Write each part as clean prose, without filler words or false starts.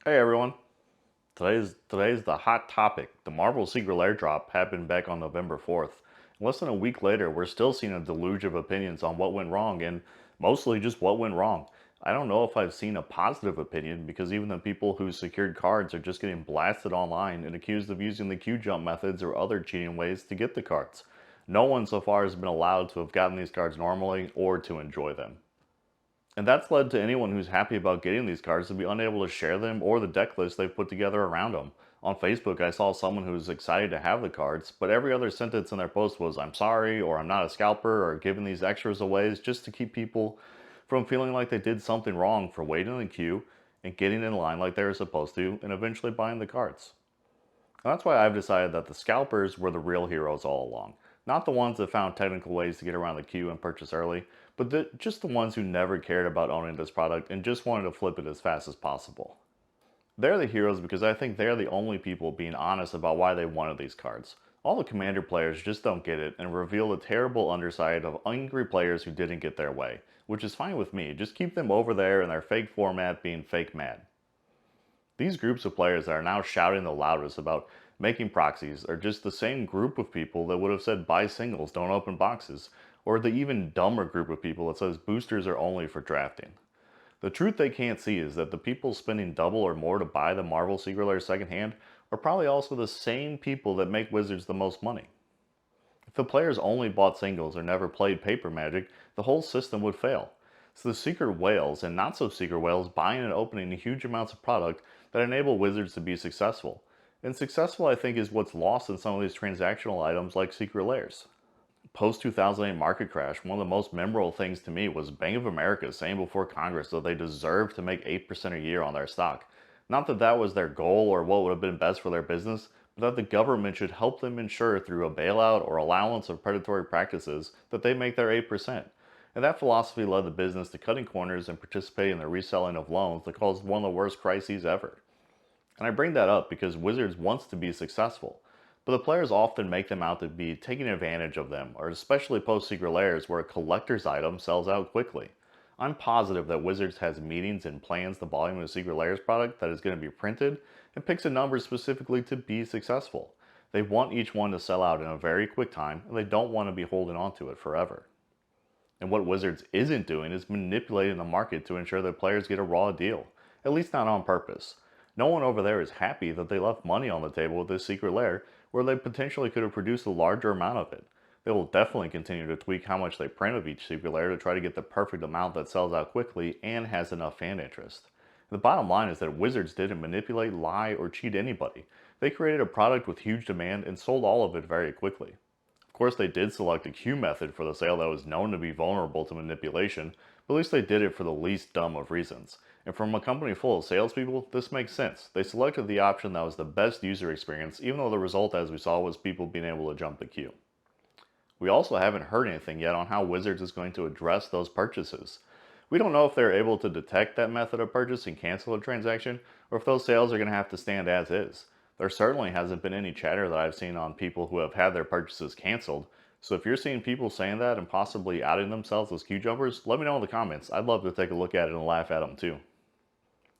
Hey everyone, today's the hot topic. The Marvel Secret Lair drop happened back on November 4th. Less than a week later, we're still seeing a deluge of opinions on what went wrong and mostly just what went wrong. I don't know if I've seen a positive opinion because even the people who secured cards are just getting blasted online and accused of using the queue jump methods or other cheating ways to get the cards. No one so far has been allowed to have gotten these cards normally or to enjoy them. And that's led to anyone who's happy about getting these cards to be unable to share them or the deck list they've put together around them. On Facebook, I saw someone who was excited to have the cards, but every other sentence in their post was, "I'm sorry," or "I'm not a scalper," or giving these extras away just to keep people from feeling like they did something wrong for waiting in the queue and getting in line like they were supposed to and eventually buying the cards. And that's why I've decided that the scalpers were the real heroes all along. Not the ones that found technical ways to get around the queue and purchase early, but just the ones who never cared about owning this product and just wanted to flip it as fast as possible. They're the heroes because I think they're the only people being honest about why they wanted these cards. All the commander players just don't get it and reveal the terrible underside of angry players who didn't get their way, which is fine with me. Just keep them over there in their fake format being fake mad. These groups of players that are now shouting the loudest about making proxies are just the same group of people that would have said buy singles, don't open boxes, or the even dumber group of people that says boosters are only for drafting. The truth they can't see is that the people spending double or more to buy the Marvel Secret Lair secondhand are probably also the same people that make Wizards the most money. If the players only bought singles or never played paper magic, the whole system would fail. So the secret whales and not so secret whales buying and opening huge amounts of product that enable Wizards to be successful. And successful, I think, is what's lost in some of these transactional items like secret lairs. Post 2008 market crash, one of the most memorable things to me was Bank of America saying before Congress that they deserved to make 8% a year on their stock. Not that that was their goal or what would have been best for their business, but that the government should help them ensure through a bailout or allowance of predatory practices that they make their 8%. And that philosophy led the business to cutting corners and participating in the reselling of loans that caused one of the worst crises ever. And I bring that up because Wizards wants to be successful, but the players often make them out to be taking advantage of them, or especially post Secret Lairs where a collector's item sells out quickly. I'm positive that Wizards has meetings and plans the volume of Secret Lairs product that is going to be printed and picks a number specifically to be successful. They want each one to sell out in a very quick time, and they don't want to be holding on to it forever. And what Wizards isn't doing is manipulating the market to ensure that players get a raw deal, at least not on purpose. No one over there is happy that they left money on the table with this secret lair where they potentially could have produced a larger amount of it. They will definitely continue to tweak how much they print of each secret lair to try to get the perfect amount that sells out quickly and has enough fan interest. The bottom line is that Wizards didn't manipulate, lie, or cheat anybody. They created a product with huge demand and sold all of it very quickly. Of course, they did select a queue method for the sale that was known to be vulnerable to manipulation, but at least they did it for the least dumb of reasons. And from a company full of salespeople, this makes sense. They selected the option that was the best user experience, even though the result, as we saw, was people being able to jump the queue. We also haven't heard anything yet on how Wizards is going to address those purchases. We don't know if they're able to detect that method of purchase and cancel a transaction, or if those sales are going to have to stand as is. There certainly hasn't been any chatter that I've seen on people who have had their purchases canceled, so if you're seeing people saying that and possibly outing themselves as queue jumpers, let me know in the comments. I'd love to take a look at it and laugh at them too.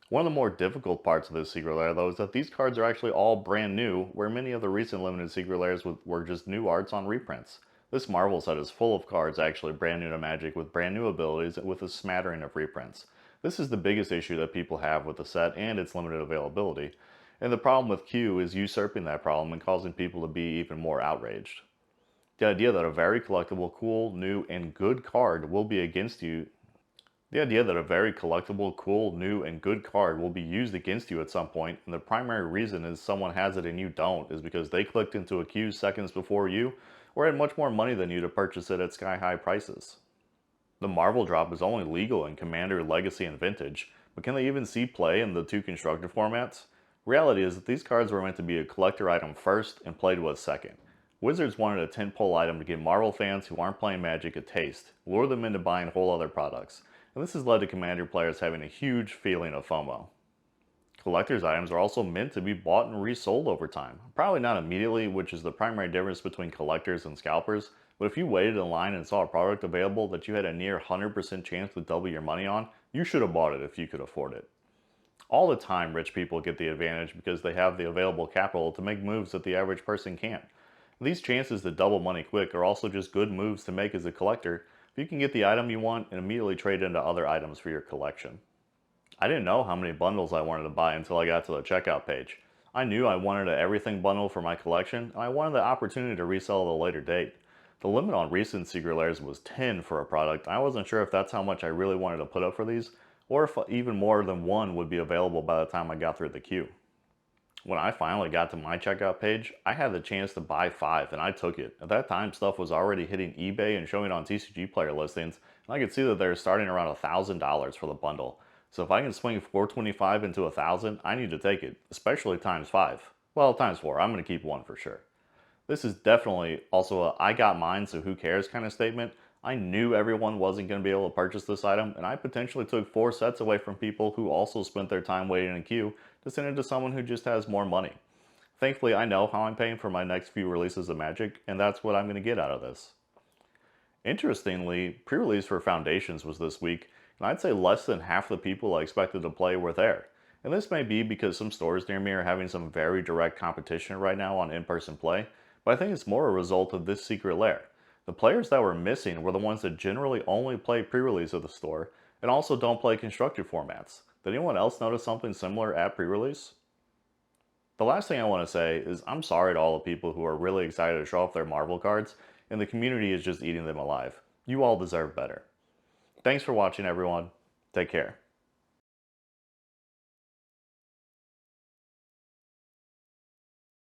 One of the more difficult parts of this secret lair though is that these cards are actually all brand new, where many of the recent limited secret lairs were just new arts on reprints. This Marvel set is full of cards actually brand new to Magic with brand new abilities with a smattering of reprints. This is the biggest issue that people have with the set and its limited availability, and the problem with Q is usurping that problem and causing people to be even more outraged. The idea that a very collectible, cool, new, and good card will be against you the idea that a very collectible, cool, new, and good card will be used against you at some point, and the primary reason is someone has it and you don't, is because they clicked into a queue seconds before you, or had much more money than you to purchase it at sky-high prices. The Marvel drop is only legal in Commander, Legacy, and Vintage, but can they even see play in the two constructed formats? Reality is that these cards were meant to be a collector item first and played with second. Wizards wanted a tentpole item to give Marvel fans who aren't playing Magic a taste, lure them into buying whole other products, and this has led to Commander players having a huge feeling of FOMO. Collector's items are also meant to be bought and resold over time. Probably not immediately, which is the primary difference between collectors and scalpers, but if you waited in line and saw a product available that you had a near 100% chance to double your money on, you should have bought it if you could afford it. All the time, rich people get the advantage because they have the available capital to make moves that the average person can't. These chances to double money quick are also just good moves to make as a collector if you can get the item you want and immediately trade into other items for your collection. I didn't know how many bundles I wanted to buy until I got to the checkout page. I knew I wanted an everything bundle for my collection, and I wanted the opportunity to resell at a later date. The limit on recent Secret Lairs was 10 for a product, and I wasn't sure if that's how much I really wanted to put up for these, or if even more than one would be available by the time I got through the queue. When I finally got to my checkout page, I had the chance to buy 5, and I took it. At that time, stuff was already hitting eBay and showing on TCG player listings, and I could see that they're starting around $1,000 for the bundle. So if I can swing 425 into 1,000, I need to take it, especially times 5. Well, times 4. I'm going to keep one for sure. This is definitely also a I got mine, so who cares kind of statement. I knew everyone wasn't going to be able to purchase this item, and I potentially took 4 sets away from people who also spent their time waiting in a queue to send it to someone who just has more money. Thankfully, I know how I'm paying for my next few releases of Magic, and that's what I'm going to get out of this. Interestingly, pre-release for Foundations was this week, and I'd say less than half the people I expected to play were there. And this may be because some stores near me are having some very direct competition right now on in-person play, but I think it's more a result of this secret lair. The players that were missing were the ones that generally only play pre-release at the store, and also don't play constructed formats. Did anyone else notice something similar at pre-release? The last thing I want to say is I'm sorry to all the people who are really excited to show off their Marvel cards, and the community is just eating them alive. You all deserve better. Thanks for watching, everyone. Take care.